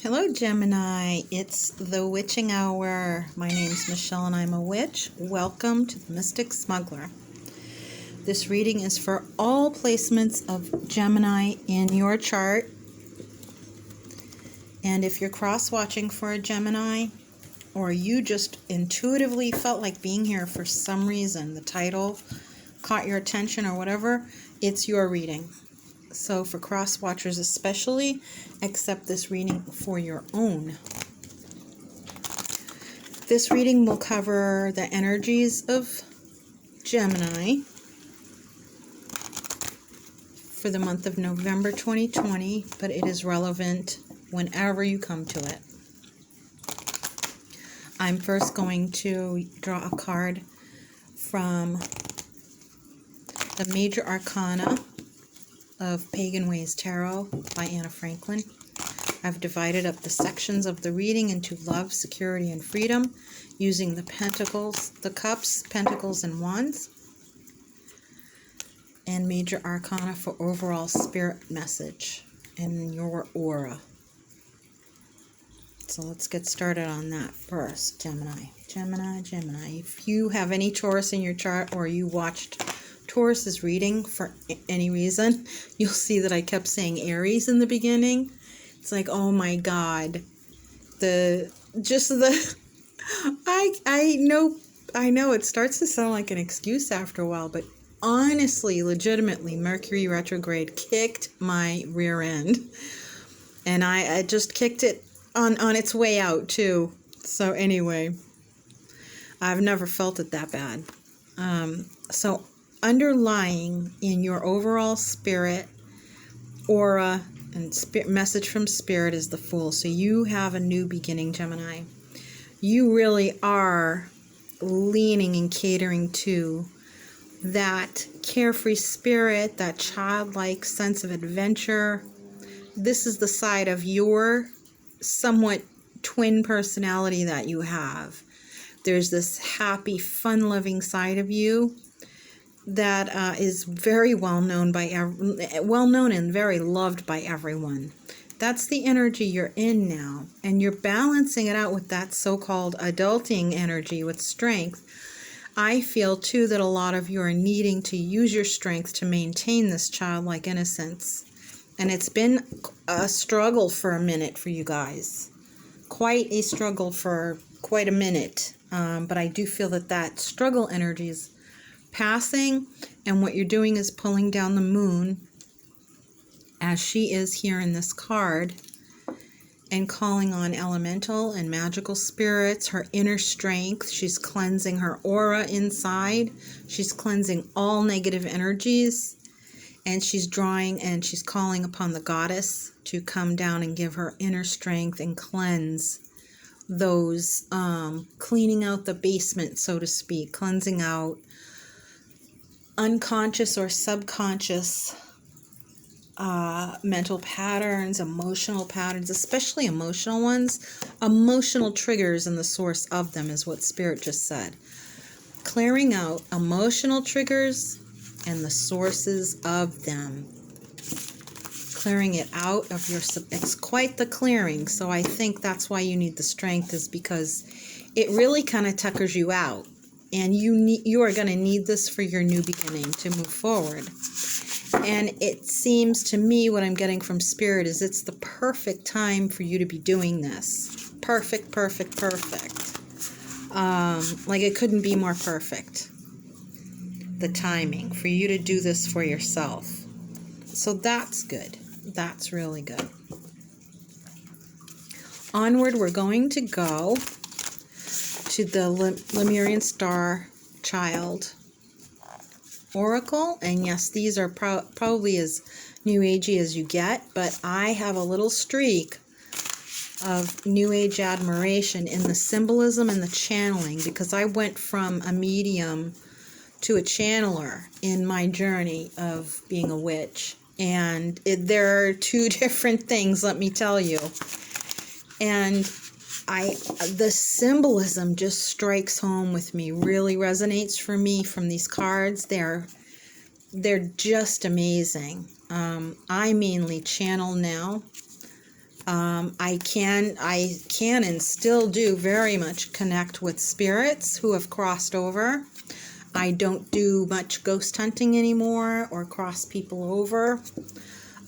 Hello, Gemini. It's the witching hour. My name's Michelle and I'm a witch. Welcome to the Mystic Smuggler. This reading is for all placements of Gemini in your chart. And if you're cross-watching for a Gemini, or you just intuitively felt like being here for some reason, the title caught your attention or whatever, it's your reading. So for cross-watchers especially, accept this reading for your own. This reading will cover the energies of Gemini for the month of November 2020, but it is relevant whenever you come to it. I'm first going to draw a card from the Major Arcana of Pagan Ways Tarot by Anna Franklin. I've divided up the sections of the reading into love, security, and freedom using the pentacles, the cups, pentacles, and wands, and Major Arcana for overall spirit message and your aura. So let's get started on that first, Gemini. Gemini. If you have any Taurus in your chart or you watched Taurus's reading for any reason, you'll see that I kept saying Aries in the beginning. It's like, oh my God, I know it starts to sound like an excuse after a while, but honestly, legitimately, Mercury retrograde kicked my rear end, and I just kicked it on its way out too. So anyway, I've never felt it that bad. So underlying in your overall spirit aura and message from spirit is the Fool. So you have a new beginning, Gemini. You really are leaning and catering to that carefree spirit, that childlike sense of adventure. This is the side of your somewhat twin personality that you have. There's this happy, fun-loving side of you that is very well known and very loved by everyone. That's the energy you're in now, and you're balancing it out with that so-called adulting energy with strength. I feel too that a lot of you are needing to use your strength to maintain this childlike innocence, and it's been a struggle for a minute for you guys. Quite a struggle for quite a minute, but I do feel that struggle energy is passing, and what you're doing is pulling down the moon, as she is here in this card, and calling on elemental and magical spirits, her inner strength. She's cleansing her aura inside. She's cleansing all negative energies, and she's drawing and she's calling upon the goddess to come down and give her inner strength and cleanse those, cleaning out the basement, so to speak, cleansing out unconscious or subconscious mental patterns, emotional patterns, especially emotional ones. Emotional triggers and the source of them is what Spirit just said. Clearing out emotional triggers and the sources of them. Clearing it out of your... It's quite the clearing. So I think that's why you need the strength, is because it really kind of tuckers you out. And you are going to need this for your new beginning to move forward. And it seems to me, what I'm getting from Spirit is it's the perfect time for you to be doing this. Perfect. Like it couldn't be more perfect. The timing for you to do this for yourself. So that's good. That's really good. Onward, we're going to go to the Lemurian Star Child Oracle, and yes, these are probably as New Agey as you get, but I have a little streak of New Age admiration in the symbolism and the channeling, because I went from a medium to a channeler in my journey of being a witch, and there are two different things, let me tell you. And the symbolism just strikes home with me, really resonates for me from these cards. They're just amazing. I mainly channel now I can and still do very much connect with spirits who have crossed over. I don't do much ghost hunting anymore or cross people over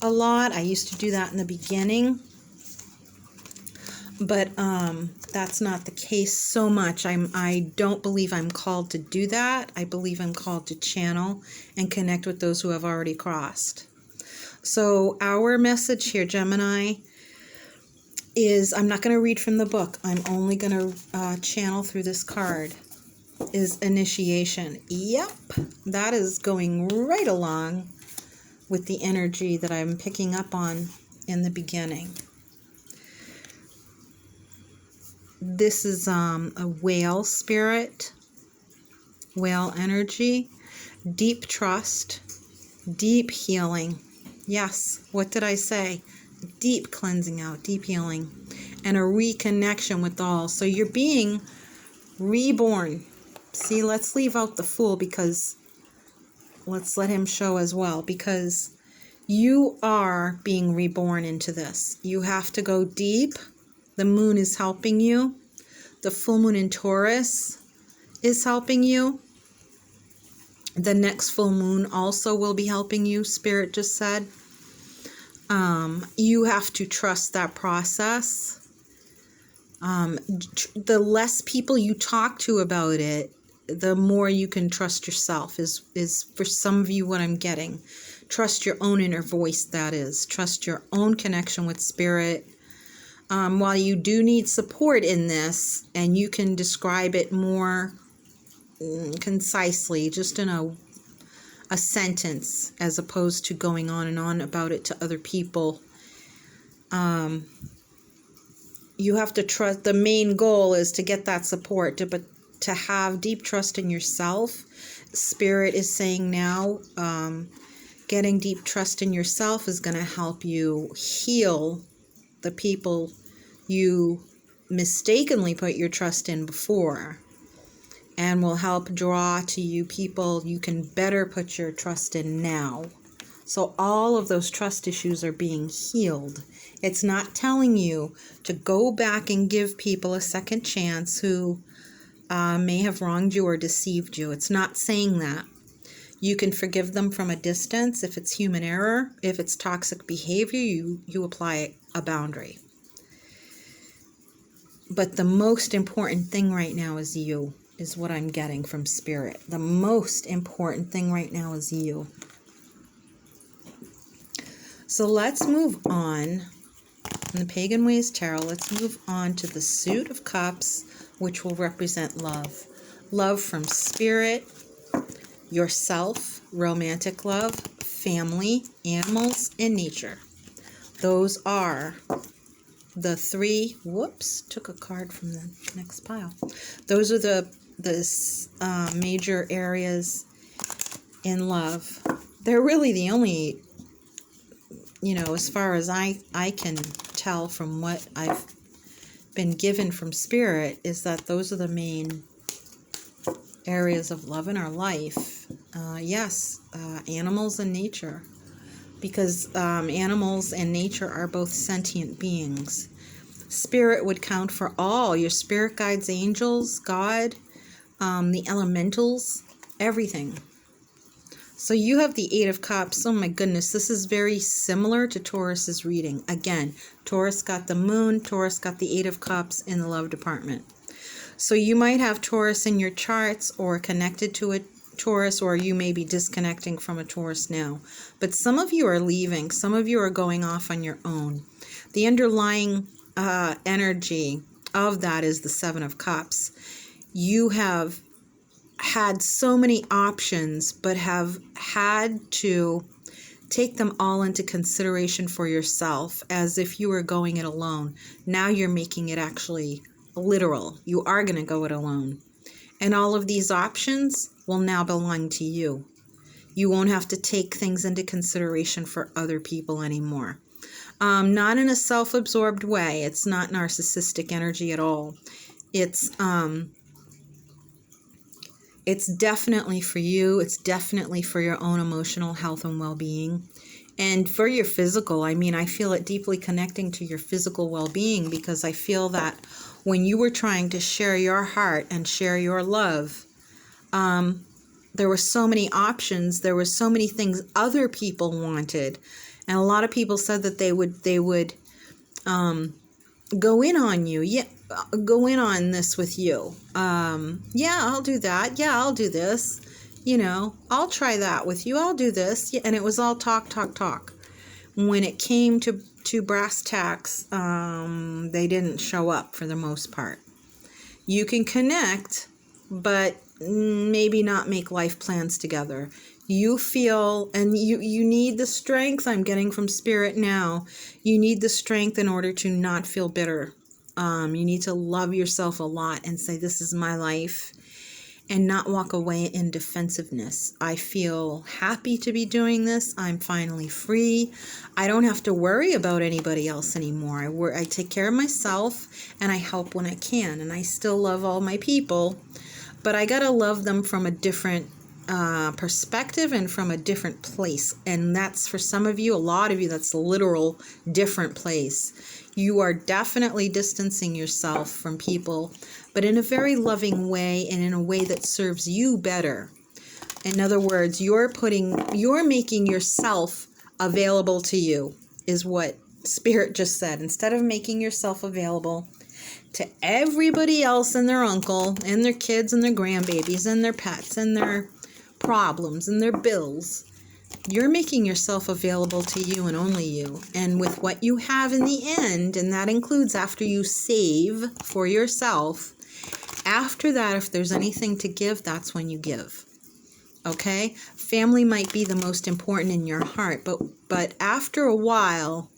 a lot. I used to do that in the beginning, but that's not the case so much. I don't believe I'm called to do that. I believe I'm called to channel and connect with those who have already crossed. So our message here, Gemini, is, I'm not going to read from the book. I'm only going to channel through this card, is initiation. Yep, that is going right along with the energy that I'm picking up on in the beginning. This is a whale spirit, whale energy, deep trust, deep healing. Yes, what did I say? Deep cleansing out, deep healing, and a reconnection with all. So you're being reborn. See, let's leave out the Fool, because let's let him show as well, because you are being reborn into this. You have to go deep. The moon is helping you. The full moon in Taurus is helping you. The next full moon also will be helping you, Spirit just said. You have to trust that process. The less people you talk to about it, the more you can trust yourself, is for some of you what I'm getting. Trust your own inner voice, that is. Trust your own connection with Spirit. While you do need support in this, and you can describe it more concisely, just in a sentence, as opposed to going on and on about it to other people, you have to trust. The main goal is to get that support, but to have deep trust in yourself. Spirit is saying now, getting deep trust in yourself is going to help you heal the people you mistakenly put your trust in before, and will help draw to you people you can better put your trust in now. So all of those trust issues are being healed. It's not telling you to go back and give people a second chance who may have wronged you or deceived you. It's not saying that. You can forgive them from a distance if it's human error. If it's toxic behavior, you apply a boundary. But the most important thing right now is you, is what I'm getting from Spirit. The most important thing right now is you. So let's move on. In the Pagan Ways Tarot, let's move on to the Suit of Cups, which will represent love. Love from Spirit, yourself, romantic love, family, animals, and nature. Those are the three, took a card from the next pile. Those are the major areas in love. They're really the only, as far as I can tell from what I've been given from Spirit, is that those are the main areas of love in our life. Yes, animals and nature. Because animals and nature are both sentient beings. Spirit would count for all. Your spirit guides, angels, God, the elementals, everything. So you have the Eight of Cups. Oh my goodness, this is very similar to Taurus's reading. Again, Taurus got the moon, Taurus got the Eight of Cups in the love department. So you might have Taurus in your charts or connected to a Taurus, or you may be disconnecting from a Taurus now. But some of you are leaving. Some of you are going off on your own. The underlying energy of that is the Seven of Cups. You have had so many options, but have had to take them all into consideration for yourself, as if you were going it alone. Now you're making it actually literal. You are going to go it alone. And all of these options will now belong to you. You won't have to take things into consideration for other people anymore. Not in a self-absorbed way. It's not narcissistic energy at all. It's definitely for you. It's definitely for your own emotional health and well-being. And for your physical, I mean, I feel it deeply connecting to your physical well-being, because I feel that when you were trying to share your heart and share your love, there were so many options. There were so many things other people wanted. And a lot of people said that they would go in on you. Yeah, go in on this with you. Yeah, I'll do that. Yeah, I'll do this. You know, I'll try that with you. I'll do this. Yeah, and it was all talk, talk, talk. When it came to brass tacks, they didn't show up for the most part. You can connect, but maybe not make life plans together. You feel, and you need the strength I'm getting from Spirit now. You need the strength in order to not feel bitter. You need to love yourself a lot and say, this is my life, and not walk away in defensiveness. I feel happy to be doing this. I'm finally free. I don't have to worry about anybody else anymore. I take care of myself, and I help when I can, and I still love all my people, but I gotta love them from a different perspective and from a different place. And that's, for some of you, a lot of you, that's a literal different place. You are definitely distancing yourself from people, but in a very loving way and in a way that serves you better. In other words, you're making yourself available to you, is what Spirit just said. Instead of making yourself available to everybody else and their uncle and their kids and their grandbabies and their pets and their problems and their bills, you're making yourself available to you and only you. And with what you have in the end, and that includes after you save for yourself, after that, if there's anything to give, that's when you give. Okay? Family might be the most important in your heart, but after a while,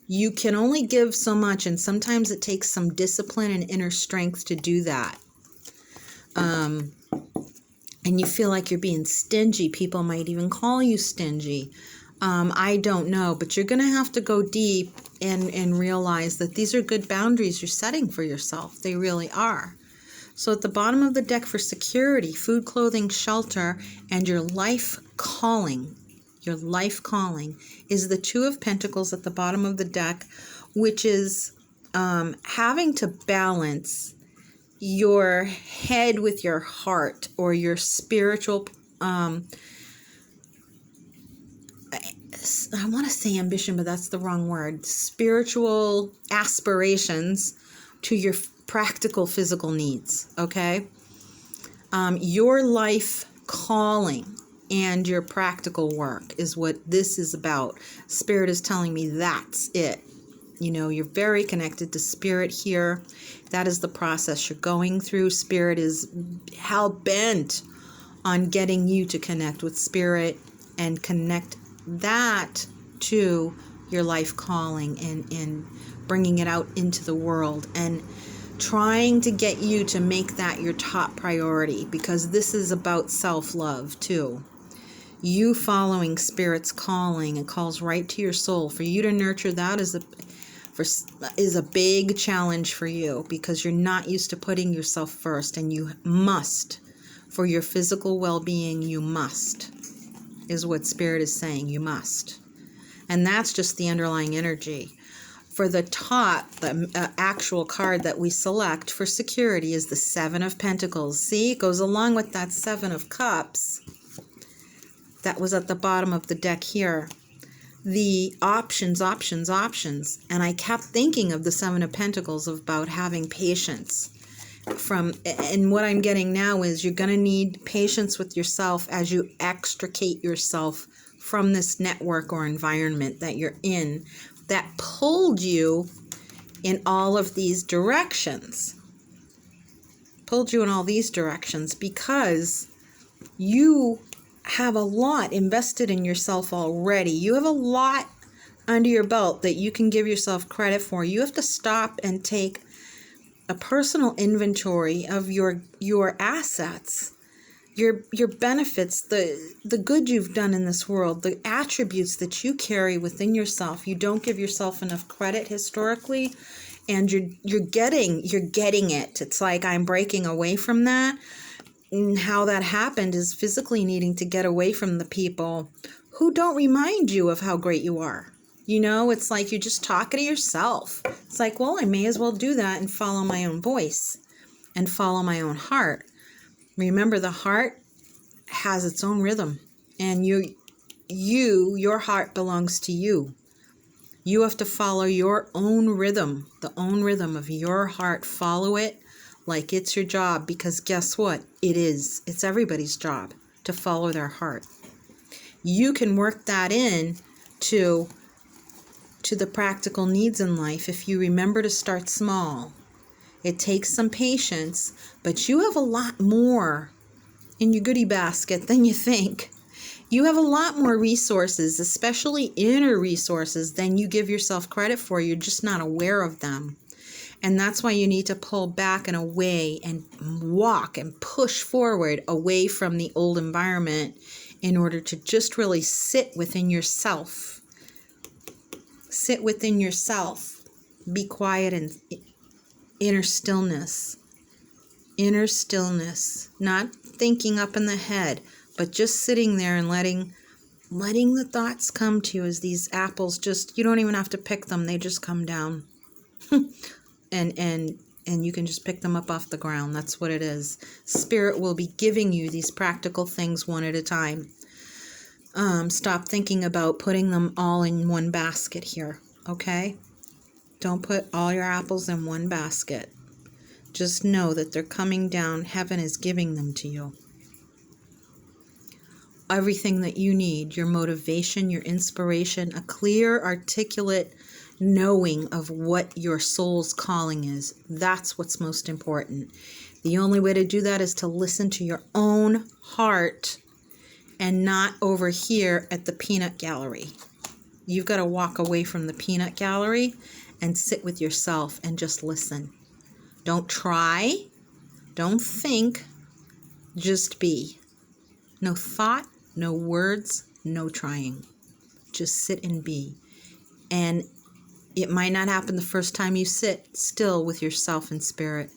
you can only give so much, and sometimes it takes some discipline and inner strength to do that. And you feel like you're being stingy. People might even call you stingy. I don't know, but you're going to have to go deep and realize that these are good boundaries you're setting for yourself. They really are. So at the bottom of the deck for security, food, clothing, shelter, and your life calling is the Two of Pentacles at the bottom of the deck, which is having to balance your head with your heart, or your spiritual, I want to say ambition, but that's the wrong word, spiritual aspirations to your practical physical needs, okay? Your life calling and your practical work is what this is about. Spirit is telling me that's it. You know, you're very connected to Spirit here. That is the process you're going through. Spirit is hell-bent on getting you to connect with Spirit and connect that to your life calling and bringing it out into the world and trying to get you to make that your top priority, because this is about self-love too. You following Spirit's calling, it calls right to your soul. For you to nurture that is a big challenge for you, because you're not used to putting yourself first, and you must. For your physical well-being, you must, is what Spirit is saying. You must. And that's just the underlying energy. For the top, the actual card that we select for security is the Seven of Pentacles. See, it goes along with that Seven of Cups that was at the bottom of the deck here. The options. And I kept thinking of the Seven of Pentacles about having patience. And what I'm getting now is you're going to need patience with yourself as you extricate yourself from this network or environment that you're in that pulled you in all of these directions. Because you have a lot invested in yourself already. You have a lot under your belt that you can give yourself credit for. You have to stop and take a personal inventory of your assets, your benefits, the good you've done in this world, the attributes that you carry within yourself. You don't give yourself enough credit historically, and you're getting it. It's like I'm breaking away from that. And how that happened is physically needing to get away from the people who don't remind you of how great you are. You know, it's like you're just talking to yourself. It's like, well, I may as well do that and follow my own voice and follow my own heart. Remember, the heart has its own rhythm, and your heart belongs to you. You have to follow your own rhythm, the own rhythm of your heart. Follow it like it's your job, because guess what? It is. It's everybody's job to follow their heart. You can work that in to the practical needs in life if you remember to start small. It takes some patience, but you have a lot more in your goodie basket than you think. You have a lot more resources, especially inner resources, than you give yourself credit for. You're just not aware of them. And that's why you need to pull back and away and walk and push forward away from the old environment in order to just really sit within yourself. Sit within yourself. Be quiet and inner stillness. Inner stillness. Not thinking up in the head, but just sitting there and letting the thoughts come to you as these apples. Just, you don't even have to pick them. They just come down. and you can just pick them up off the ground. That's what it is. Spirit will be giving you these practical things one at a time. Stop thinking about putting them all in one basket here, okay? Don't put all your apples in one basket. Just know that they're coming down. Heaven is giving them to you. Everything that you need, your motivation, your inspiration, a clear, articulate knowing of what your soul's calling is. That's what's most important. The only way to do that is to listen to your own heart and not over here at the peanut gallery. You've got to walk away from the peanut gallery and sit with yourself and just listen. Don't try. Don't think. Just be. No thought, no words, no trying. Just sit and be. And it might not happen the first time you sit still with yourself and spirit.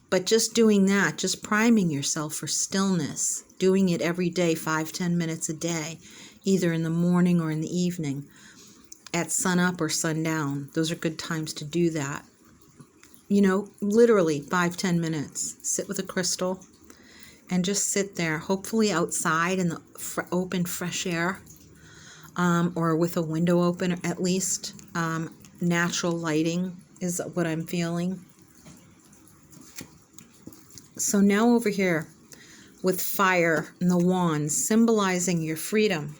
But just doing that, just priming yourself for stillness, doing it every day, 5-10 minutes a day, either in the morning or in the evening, at sunup or sundown. Those are good times to do that. You know, literally 5-10 minutes. Sit with a crystal and just sit there, hopefully outside in the open, fresh air, or with a window open at least. Natural lighting is what I'm feeling. So now over here with fire and the wands symbolizing your freedom.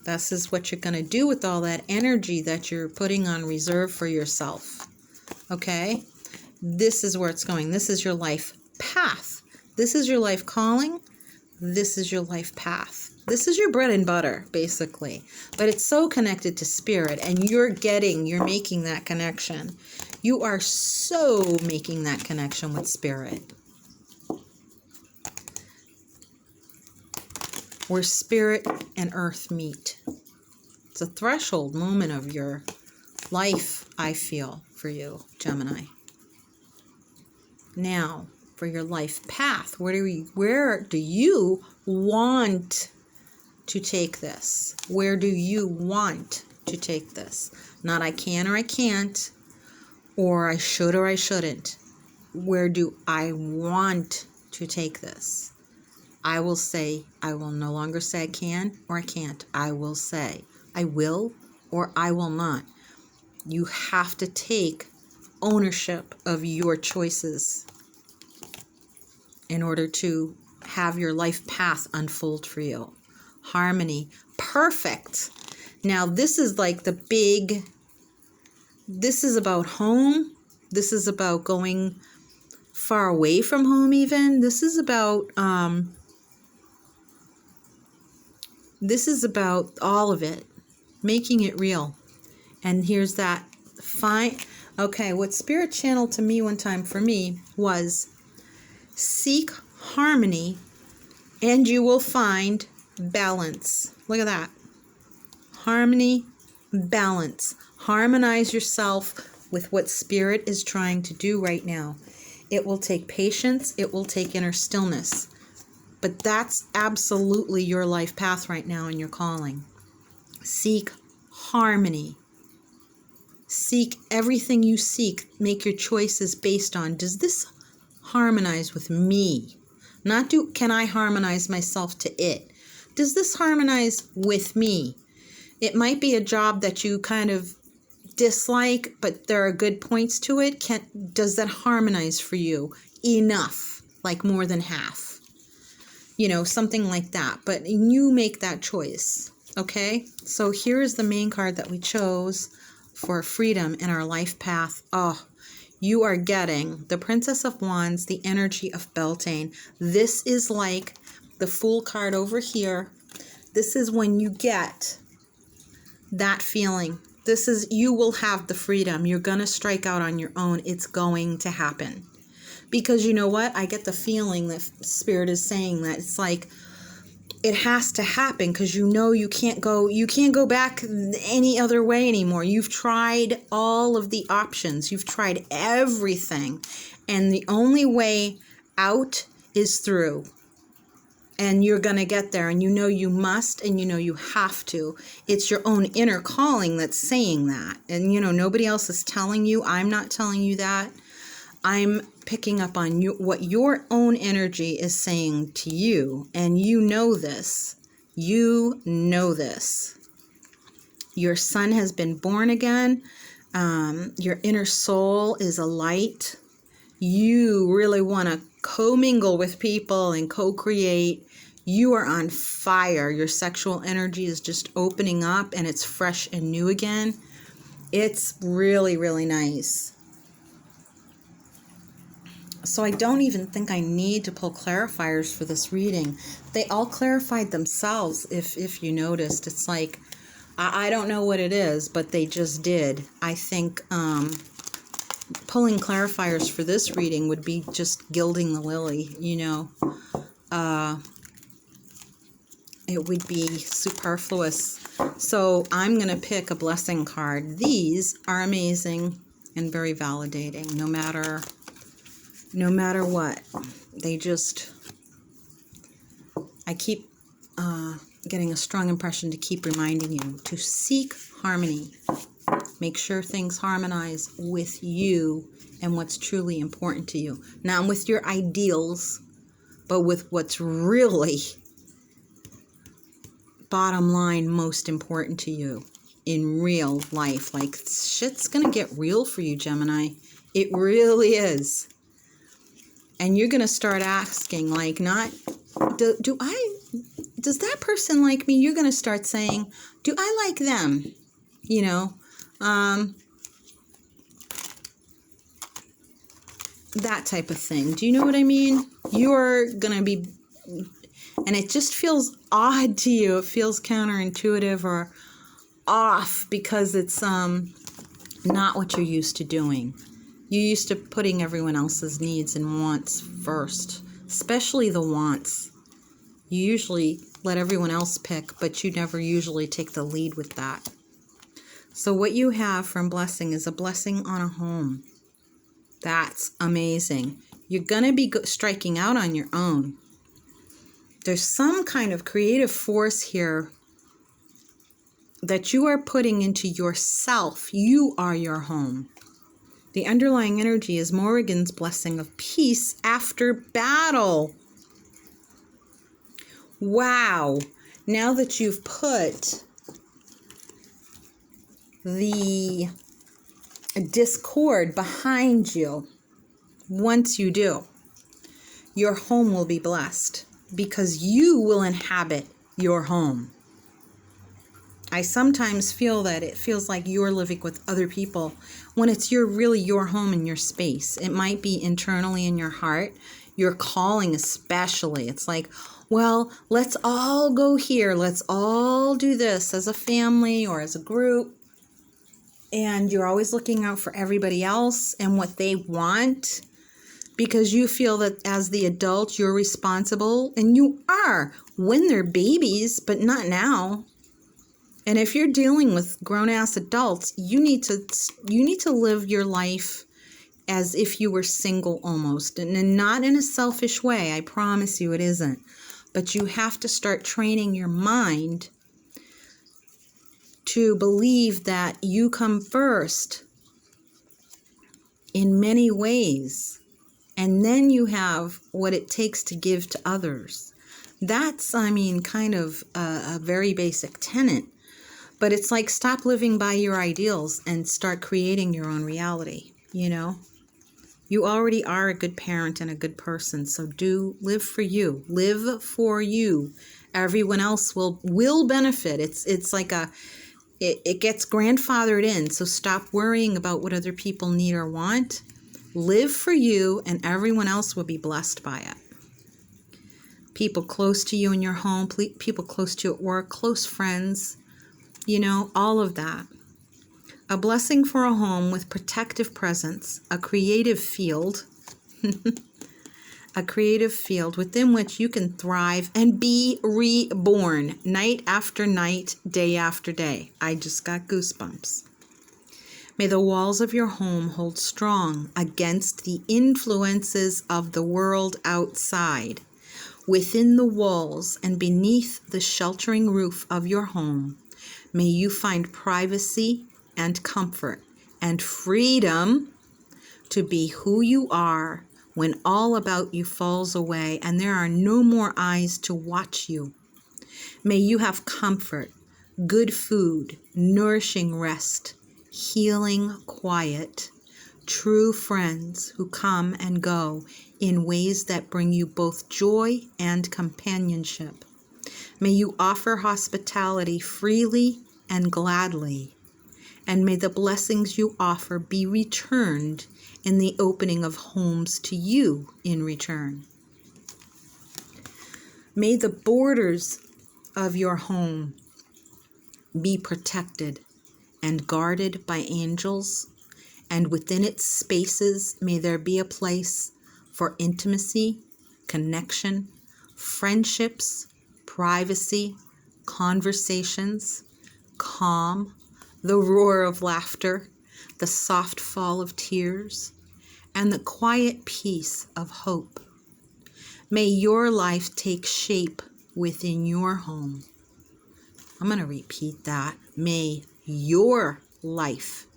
This is what you're going to do with all that energy that you're putting on reserve for yourself. Okay? This is where it's going. This is your life path. This is your life calling. This is your life path. This is your bread and butter, basically. But it's so connected to spirit, and you're making that connection. You are so making that connection with spirit. Where spirit and earth meet. It's a threshold moment of your life, I feel, for you, Gemini. Now, for your life path, where do you want to take this? Where do you want to take this? Not I can or I can't, or I should or I shouldn't. Where do I want to take this? I will no longer say I can or I can't. I will say I will or I will not. You have to take ownership of your choices in order to have your life path unfold for you. Harmony. Perfect. Now this is like this is about home. This is about going far away from home even. This is about all of it. Making it real. And here's that fine. Okay, what Spirit channeled to me one time for me was seek harmony and you will find balance. Look at that. Harmony, balance. Harmonize yourself with what Spirit is trying to do right now. It will take patience. It will take inner stillness. But that's absolutely your life path right now and your calling. Seek harmony. Seek everything you seek. Make your choices based on, does this harmonize with me? Not can I harmonize myself to it? Does this harmonize with me? It might be a job that you kind of dislike, but there are good points to it. Does that harmonize for you enough? Like more than half? You know, something like that. But you make that choice. Okay? So here is the main card that we chose for freedom in our life path. Oh, you are getting the Princess of Wands, the energy of Beltane. This is like the Fool card over here. This is when you get that feeling. This is, you will have the freedom. You're going to strike out on your own. It's going to happen. Because you know what? I get the feeling that Spirit is saying that it's like, it has to happen because you know you can't go back any other way anymore. You've tried all of the options. You've tried everything. And the only way out is through. And you're going to get there. And you know you must, and you know you have to. It's your own inner calling that's saying that. And you know, nobody else is telling you. I'm not telling you that. I'm picking up on what your own energy is saying to you. And you know this. You know this. Your son has been born again. Your inner soul is a light. You really want to commingle with people and co-create. You are on fire. Your sexual energy is just opening up and it's fresh and new again. It's really, really nice. So I don't even think I need to pull clarifiers for this reading. They all clarified themselves, if you noticed. It's like, I don't know what it is, but they just did. I think pulling clarifiers for this reading would be just gilding the lily, you know. It would be superfluous. So I'm going to pick a blessing card. These are amazing and very validating, no matter what. They just, I keep getting a strong impression to keep reminding you to seek harmony. Make sure things harmonize with you and what's truly important to you. Not with your ideals, but with what's really, bottom line, most important to you in real life. Like, shit's gonna get real for you, Gemini. It really is. And you're going to start asking, like, not, does that person like me? You're going to start saying, do I like them? You know, that type of thing. Do you know what I mean? You're going to be, and it just feels odd to you. It feels counterintuitive or off because it's not what you're used to doing. You're used to putting everyone else's needs and wants first, especially the wants. You usually let everyone else pick, but you never usually take the lead with that. So what you have from blessing is a blessing on a home. That's amazing. You're going to be striking out on your own. There's some kind of creative force here that you are putting into yourself. You are your home. The underlying energy is Morrigan's blessing of peace after battle. Wow. Now that you've put the discord behind you, once you do, your home will be blessed because you will inhabit your home. I sometimes feel that it feels like you're living with other people when it's really your home and your space. It might be internally in your heart, your calling especially. It's like, well, let's all go here. Let's all do this as a family or as a group. And you're always looking out for everybody else and what they want because you feel that as the adult, you're responsible. And you are when they're babies, but not now. And if you're dealing with grown-ass adults, you need to live your life as if you were single almost. And not in a selfish way. I promise you it isn't. But you have to start training your mind to believe that you come first in many ways, and then you have what it takes to give to others. That's, kind of a very basic tenet, but it's like stop living by your ideals and start creating your own reality, You already are a good parent and a good person, so live for you. Live for you. Everyone else will benefit. It's like it gets grandfathered in, so stop worrying about what other people need or want. Live for you, and everyone else will be blessed by it. People close to you in your home, people close to you at work, close friends, all of that. A blessing for a home with protective presence, a creative field, a creative field within which you can thrive and be reborn night after night, day after day. I just got goosebumps. May the walls of your home hold strong against the influences of the world outside. Within the walls and beneath the sheltering roof of your home, may you find privacy and comfort and freedom to be who you are when all about you falls away and there are no more eyes to watch you. May you have comfort, good food, nourishing rest, healing quiet, true friends who come and go in ways that bring you both joy and companionship. May you offer hospitality freely and gladly, and may the blessings you offer be returned in the opening of homes to you in return. May the borders of your home be protected and guarded by angels, and within its spaces may there be a place for intimacy, connection, friendships, privacy, conversations, calm, the roar of laughter, the soft fall of tears, and the quiet peace of hope. May your life take shape within your home. I'm going to repeat that. May your life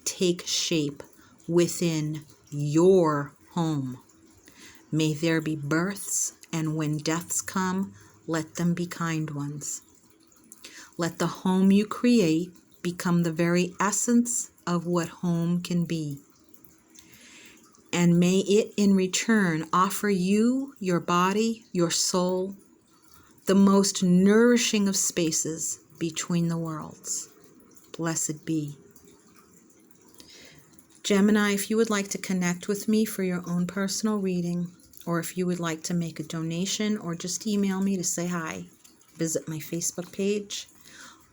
take shape within your home. May there be births, and when deaths come, let them be kind ones. Let the home you create become the very essence of what home can be. And may it in return offer you, your body, your soul, the most nourishing of spaces between the worlds. Blessed be. Gemini, if you would like to connect with me for your own personal reading, or if you would like to make a donation or just email me to say hi, visit my Facebook page.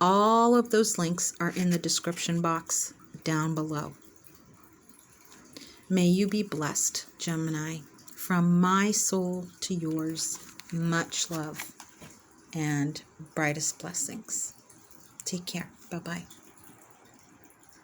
All of those links are in the description box down below. May you be blessed, Gemini. From my soul to yours, much love and brightest blessings. Take care. Bye-bye.